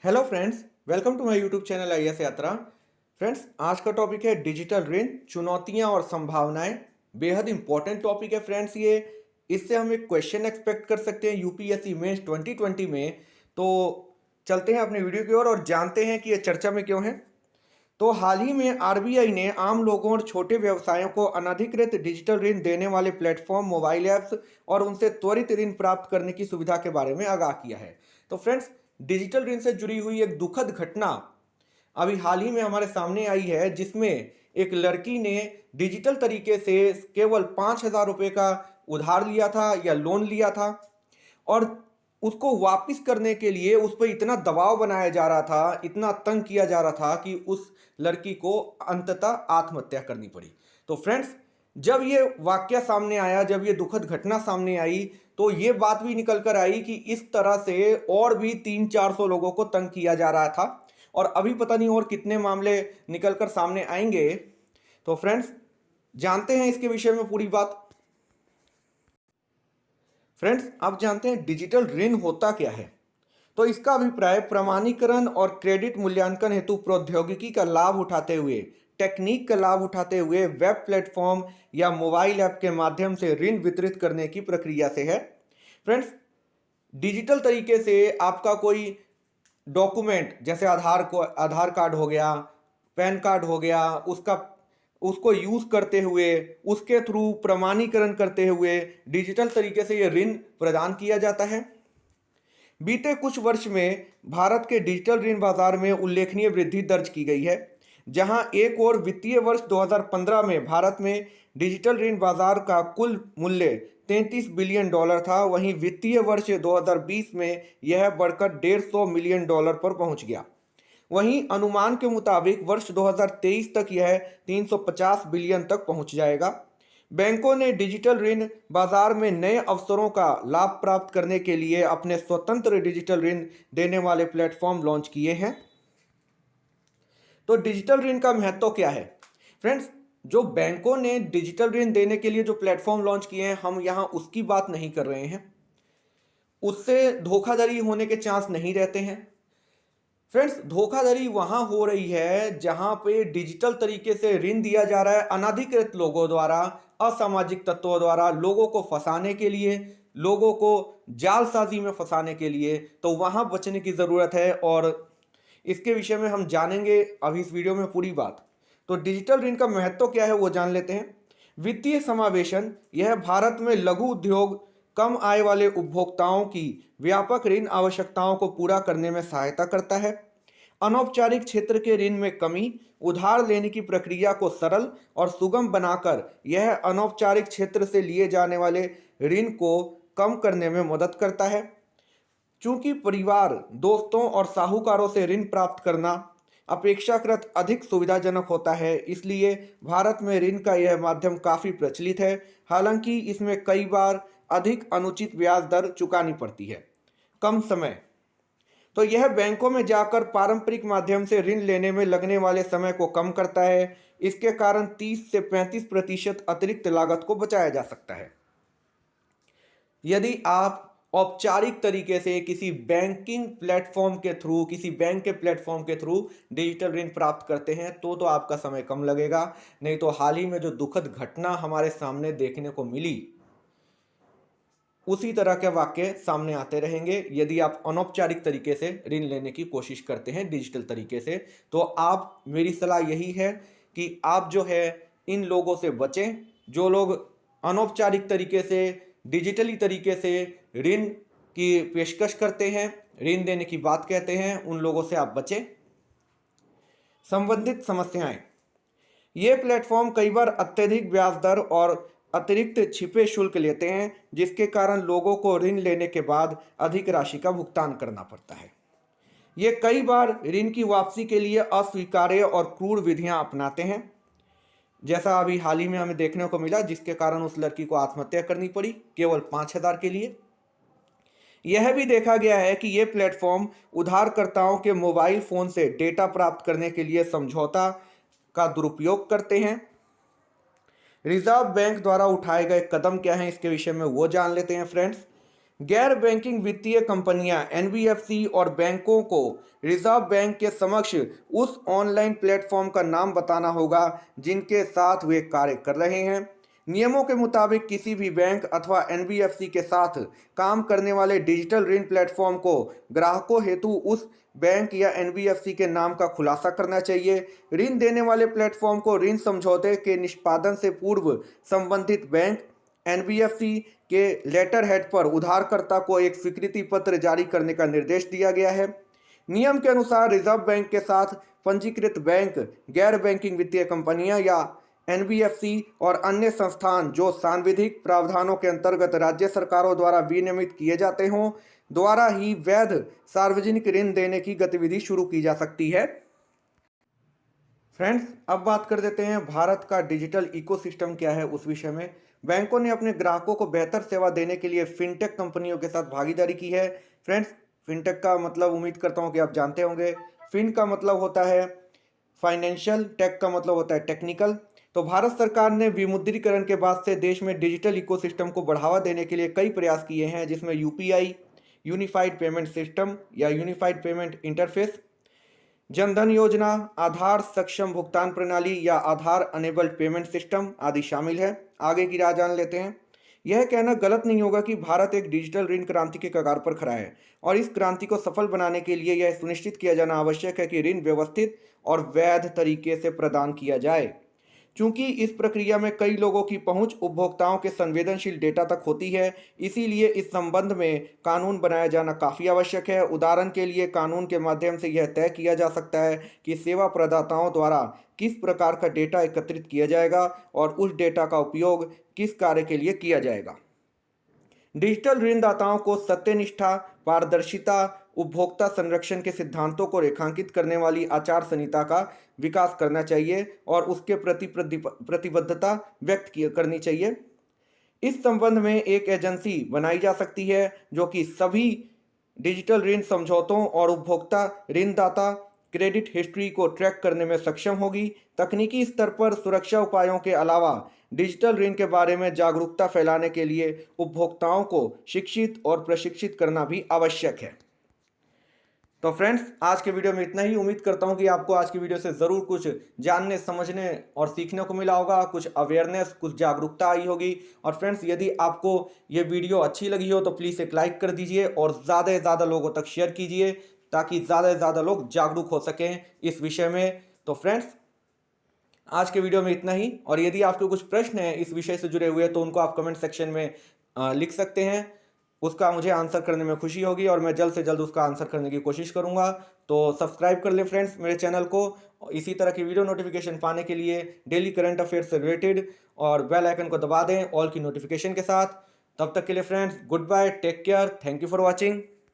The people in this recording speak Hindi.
Hello friends, welcome to my YouTube channel IAS Yatra. Friends, आज का टॉपिक है डिजिटल ऋण, चुनौतियां और संभावनाएं। बेहद इंपॉर्टेंट टॉपिक है फ्रेंड्स ये। इससे हम एक क्वेश्चन एक्सपेक्ट कर सकते हैं यूपीएससी मेंस 2020 में। तो चलते हैं अपने वीडियो की ओर और जानते हैं कि ये चर्चा में क्यों है। तो हाल ही में आरबीआई ने आम लोगों और छोटे व्यवसायों को अनधिकृत डिजिटल ऋण देने वाले प्लेटफॉर्म, मोबाइल ऐप्स और उनसे त्वरित ऋण प्राप्त करने की सुविधा के बारे में आगाह किया है। तो फ्रेंड्स, डिजिटल ऋण से जुड़ी हुई एक दुखद घटना अभी हाल ही में हमारे सामने आई है, जिसमें एक लड़की ने डिजिटल तरीके से केवल 5,000 रुपये का उधार लिया था या लोन लिया था, और उसको वापस करने के लिए उस पर इतना दबाव बनाया जा रहा था, इतना तंग किया जा रहा था कि उस लड़की को अंततः आत्महत्या करनी पड़ी। तो फ्रेंड्स, जब ये वाकया सामने आया, जब ये दुखद घटना सामने आई, तो ये बात भी निकल कर आई कि इस तरह से और भी 300-400 लोगों को तंग किया जा रहा था, और अभी पता नहीं और कितने मामले निकल कर सामने आएंगे। तो फ्रेंड्स, जानते हैं इसके विषय में पूरी बात। फ्रेंड्स, आप जानते हैं डिजिटल ऋण होता क्या है। तो इसका अभिप्राय प्रमाणीकरण और क्रेडिट मूल्यांकन हेतु प्रौद्योगिकी का लाभ उठाते हुए, टेक्निक का लाभ उठाते हुए वेब प्लेटफॉर्म या मोबाइल ऐप के माध्यम से ऋण वितरित करने की प्रक्रिया से है। फ्रेंड्स, डिजिटल तरीके से आपका कोई डॉक्यूमेंट, जैसे आधार कार्ड हो गया, पैन कार्ड हो गया, उसको यूज करते हुए, उसके थ्रू प्रमाणीकरण करते हुए डिजिटल तरीके से ये ऋण प्रदान किया जाता है। बीते कुछ वर्ष में भारत के डिजिटल ऋण बाजार में उल्लेखनीय वृद्धि दर्ज की गई है। जहां एक और वित्तीय वर्ष 2015 में भारत में डिजिटल ऋण बाजार का कुल मूल्य 33 बिलियन डॉलर था, वहीं वित्तीय वर्ष 2020 में यह बढ़कर 150 मिलियन डॉलर पर पहुंच गया। वहीं अनुमान के मुताबिक वर्ष 2023 तक यह 350 बिलियन तक पहुंच जाएगा। बैंकों ने डिजिटल ऋण बाजार में नए अवसरों का लाभ प्राप्त करने के लिए अपने स्वतंत्र डिजिटल ऋण देने वाले प्लेटफॉर्म लॉन्च किए हैं। तो डिजिटल ऋण का महत्व क्या है? फ्रेंड्स, जो बैंकों ने डिजिटल ऋण देने के लिए जो प्लेटफॉर्म लॉन्च किए हैं, हम यहाँ उसकी बात नहीं कर रहे हैं। उससे धोखाधड़ी होने के चांस नहीं रहते हैं। फ्रेंड्स, धोखाधड़ी वहां हो रही है जहां पे डिजिटल तरीके से ऋण दिया जा रहा है अनधिकृत लोगों द्वारा, असामाजिक तत्वों द्वारा, लोगों को फंसाने के लिए, लोगों को जालसाजी में फंसाने के लिए। तो वहां बचने की जरूरत है, और इसके विषय में हम जानेंगे अभी इस वीडियो में पूरी बात। तो डिजिटल ऋण का महत्व क्या है वो जान लेते हैं। वित्तीय समावेशन, यह भारत में लघु उद्योग, कम आय वाले उपभोक्ताओं की व्यापक ऋण आवश्यकताओं को पूरा करने में सहायता करता है। अनौपचारिक क्षेत्र के ऋण में कमी, उधार लेने की प्रक्रिया को सरल और सुगम बनाकर यह अनौपचारिक क्षेत्र से लिए जाने वाले ऋण को कम करने में मदद करता है। चूंकि परिवार, दोस्तों और साहूकारों से ऋण प्राप्त करना अपेक्षाकृत अधिक सुविधाजनक होता है, इसलिए भारत में ऋण का यह माध्यम काफ़ी प्रचलित है। हालांकि इसमें कई बार अधिक अनुचित ब्याज दर चुकानी पड़ती है। कम समय, तो यह बैंकों में जाकर पारंपरिक माध्यम से ऋण लेने में लगने वाले समय को कम करता है। इसके कारण 30 से 35% अतिरिक्त लागत को बचाया जा सकता है। यदि आप औपचारिक तरीके से किसी बैंकिंग प्लेटफॉर्म के थ्रू, किसी बैंक के प्लेटफॉर्म के थ्रू डिजिटल ऋण प्राप्त करते हैं तो आपका समय कम लगेगा। नहीं तो हाल ही में जो दुखद घटना हमारे सामने देखने को मिली, उसी तरह के वाक्य सामने आते रहेंगे यदि आप अनौपचारिक तरीके से ऋण लेने की कोशिश करते हैं डिजिटल तरीके से। तो आप, मेरी सलाह यही है कि आप जो है इन लोगों से बचें। जो लोग अनौपचारिक तरीके से, डिजिटली तरीके से ऋण की पेशकश करते हैं, ऋण देने की बात कहते हैं, उन लोगों से आप बचें। संबंधित समस्याएं, ये प्लेटफॉर्म कई बार अत्यधिक ब्याज दर और अतिरिक्त छिपे शुल्क लेते हैं, जिसके कारण लोगों को ऋण लेने के बाद अधिक राशि का भुगतान करना पड़ता है। ये कई बार ऋण की वापसी के लिए अस्वीकार्य और क्रूर विधियां अपनाते हैं, जैसा अभी हाल ही में हमें देखने को मिला, जिसके कारण उस लड़की को आत्महत्या करनी पड़ी केवल 5,000 के लिए। यह भी देखा गया है कि ये प्लेटफॉर्म उधारकर्ताओं के मोबाइल फोन से डेटा प्राप्त करने के लिए समझौता का दुरुपयोग करते हैं। रिजर्व बैंक द्वारा उठाए गए कदम क्या हैं इसके विषय में वो जान लेते हैं फ्रेंड्स। गैर बैंकिंग वित्तीय कंपनियां एनबीएफसी और बैंकों को रिजर्व बैंक के समक्ष उस ऑनलाइन प्लेटफॉर्म का नाम बताना होगा जिनके साथ वे कार्य कर रहे हैं। नियमों के मुताबिक किसी भी बैंक अथवा एनबीएफसी के साथ काम करने वाले डिजिटल ऋण प्लेटफॉर्म को ग्राहकों हेतु उस बैंक या एनबीएफसी के नाम का खुलासा करना चाहिए। ऋण देने वाले प्लेटफॉर्म को ऋण समझौते के निष्पादन से पूर्व संबंधित बैंक एनबीएफसी के लेटर हेड पर उधारकर्ता को एक स्वीकृति पत्र जारी करने का निर्देश दिया गया है। नियम के अनुसार रिजर्व बैंक के साथ पंजीकृत बैंक, गैर बैंकिंग वित्तीय कंपनियां या एनबीएफसी और अन्य संस्थान जो सांविधिक प्रावधानों के अंतर्गत राज्य सरकारों द्वारा विनियमित किए जाते हों द्वारा ही वैध सार्वजनिक ऋण देने की गतिविधि शुरू की जा सकती है। फ्रेंड्स, अब बात कर देते हैं भारत का डिजिटल इकोसिस्टम क्या है उस विषय में। बैंकों ने अपने ग्राहकों को बेहतर सेवा देने के लिए फिनटेक कंपनियों के साथ भागीदारी की है। फ्रेंड्स, फिनटेक का मतलब उम्मीद करता हूं कि आप जानते होंगे। फिन का मतलब होता है फाइनेंशियल, टेक का मतलब होता है टेक्निकल। तो भारत सरकार ने विमुद्रीकरण के बाद से देश में डिजिटल इकोसिस्टम को बढ़ावा देने के लिए कई प्रयास किए हैं, जिसमें यूपीआई, यूनिफाइड पेमेंट सिस्टम या यूनिफाइड पेमेंट इंटरफेस, जनधन योजना, आधार सक्षम भुगतान प्रणाली या आधार अनेबल्ड पेमेंट सिस्टम आदि शामिल है। आगे की राह जान लेते हैं। यह कहना गलत नहीं होगा कि भारत एक डिजिटल ऋण क्रांति के कगार पर खड़ा है और इस क्रांति को सफल बनाने के लिए यह सुनिश्चित किया जाना आवश्यक है कि ऋण व्यवस्थित और वैध तरीके से प्रदान किया जाए। चूंकि इस प्रक्रिया में कई लोगों की पहुंच उपभोक्ताओं के संवेदनशील डेटा तक होती है, इसीलिए इस संबंध में कानून बनाया जाना काफ़ी आवश्यक है। उदाहरण के लिए, कानून के माध्यम से यह तय किया जा सकता है कि सेवा प्रदाताओं द्वारा किस प्रकार का डेटा एकत्रित किया जाएगा और उस डेटा का उपयोग किस कार्य के लिए किया जाएगा। डिजिटल ऋणदाताओं को सत्यनिष्ठा, पारदर्शिता, उपभोक्ता संरक्षण के सिद्धांतों को रेखांकित करने वाली आचार संहिता का विकास करना चाहिए और उसके प्रति प्रतिबद्धता व्यक्त करनी चाहिए। इस संबंध में एक एजेंसी बनाई जा सकती है जो कि सभी डिजिटल ऋण समझौतों और उपभोक्ता ऋणदाता क्रेडिट हिस्ट्री को ट्रैक करने में सक्षम होगी। तकनीकी स्तर पर सुरक्षा उपायों के अलावा डिजिटल ऋण के बारे में जागरूकता फैलाने के लिए उपभोक्ताओं को शिक्षित और प्रशिक्षित करना भी आवश्यक है। तो फ्रेंड्स, आज के वीडियो में इतना ही। उम्मीद करता हूं कि आपको आज की वीडियो से ज़रूर कुछ जानने, समझने और सीखने को मिला होगा, कुछ अवेयरनेस, कुछ जागरूकता आई होगी। और फ्रेंड्स, यदि आपको ये वीडियो अच्छी लगी हो तो प्लीज़ एक लाइक कर दीजिए और ज़्यादा से ज़्यादा लोगों तक शेयर कीजिए ताकि ज़्यादा से ज़्यादा लोग जागरूक हो सकें इस विषय में। तो फ्रेंड्स, आज के वीडियो में इतना ही। और यदि आपके कुछ प्रश्न हैं इस विषय से जुड़े हुए तो उनको आप कमेंट सेक्शन में लिख सकते हैं। उसका मुझे आंसर करने में खुशी होगी और मैं जल्द से जल्द उसका आंसर करने की कोशिश करूंगा। तो सब्सक्राइब कर लें फ्रेंड्स मेरे चैनल को, इसी तरह की वीडियो नोटिफिकेशन पाने के लिए डेली करंट अफेयर से रिलेटेड, और बेल आइकन को दबा दें ऑल की नोटिफिकेशन के साथ। तब तक के लिए friends, goodbye, take care, thank you for watching.